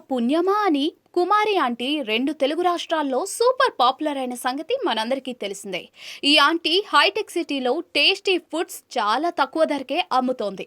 పుణ్యమా అని కుమారి ఆంటీ రెండు తెలుగు రాష్ట్రాల్లో సూపర్ పాపులర్ అయిన సంగతి మనందరికీ తెలిసిందే. ఈ ఆంటీ హైటెక్ సిటీలో టేస్టీ ఫుడ్స్ చాలా తక్కువ ధరకే అమ్ముతోంది.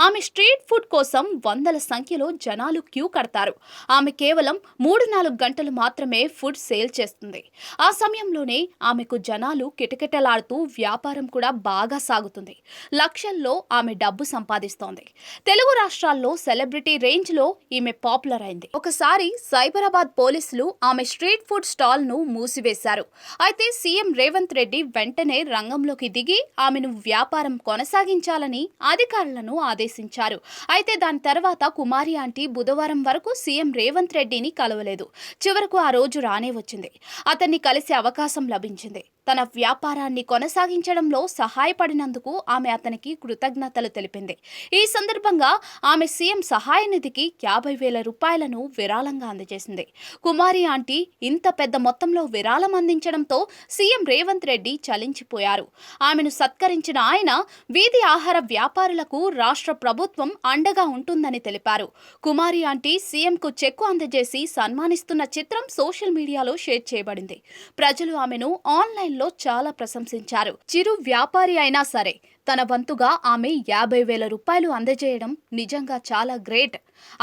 ఆమె స్ట్రీట్ ఫుడ్ కోసం వందల సంఖ్యలో జనాలు క్యూ కడతారు. ఆమె కేవలం 3-4 గంటలు మాత్రమే ఫుడ్ సేల్ చేస్తుంది. ఆ సమయంలోనే ఆమెకు జనాలు కిటకిటలాడుతూ వ్యాపారం కూడా బాగా సాగుతుంది. లక్షల్లో ఆమె డబ్బు సంపాదిస్తోంది. తెలుగు రాష్ట్రాల్లో సెలబ్రిటీ రేంజ్ లో ఈమె పాపులర్ అయింది. ఒకసారి సైబరాబాద్ పోలీసులు ఆమె స్ట్రీట్ ఫుడ్ స్టాల్ ను మూసివేశారు. అయితే సీఎం రేవంత్ రెడ్డి వెంటనే రంగంలోకి దిగి ఆమెను వ్యాపారం కొనసాగించాలని అధికారులను ఆదేశించారు. అయితే దాని తర్వాత కుమారి ఆంటీ బుధవారం వరకు సీఎం రేవంత్ రెడ్డిని కలవలేదు. చివరకు ఆ రోజు రానే వచ్చింది. అతన్ని కలిసే అవకాశం లభించింది. తన వ్యాపారాన్ని కొనసాగించడంలో సహాయపడినందుకు ఆమె అతనికి కృతజ్ఞతలు తెలిపింది. ఈ సందర్భంగా ఆమె సీఎం సహాయ నిధికి 50,000 రూపాయలను విరాళంగా అందజేసింది. కుమారి ఆంటీ ఇంత పెద్ద మొత్తంలో విరాళం అందించడంతో సీఎం రేవంత్ రెడ్డి చలించిపోయారు. ఆమెను సత్కరించిన ఆయన వీధి ఆహార వ్యాపారులకు రాష్ట్ర ప్రభుత్వం అండగా ఉంటుందని తెలిపారు. కుమారి ఆంటీ సీఎంకు చెక్కు అందజేసి సన్మానిస్తున్న చిత్రం సోషల్ మీడియాలో షేర్ చేయబడింది. ప్రజలు ఆమెను ఆన్లైన్లో చాలా ప్రశంసించారు. చిరు వ్యాపారి అయినా సరే తన వంతుగా ఆమె 50,000 రూపాయలు అందజేయడం నిజంగా చాలా గ్రేట్,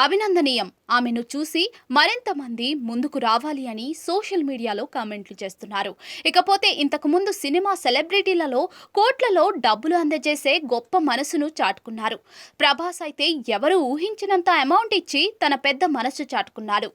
అభినందనీయం. ఆమెను చూసి మరింత మంది ముందుకు రావాలి అని సోషల్ మీడియాలో కామెంట్లు చేస్తున్నారు. ఇకపోతే ఇంతకు ముందు సినిమా సెలబ్రిటీలలో కోట్లలో డబ్బులు అందజేసే గొప్ప మనసును చాటుకున్నారు. ప్రభాస్ అయితే ఎవరు ఊహించినంత అమౌంట్ ఇచ్చి తన పెద్ద మనసు చాటుకున్నాడు.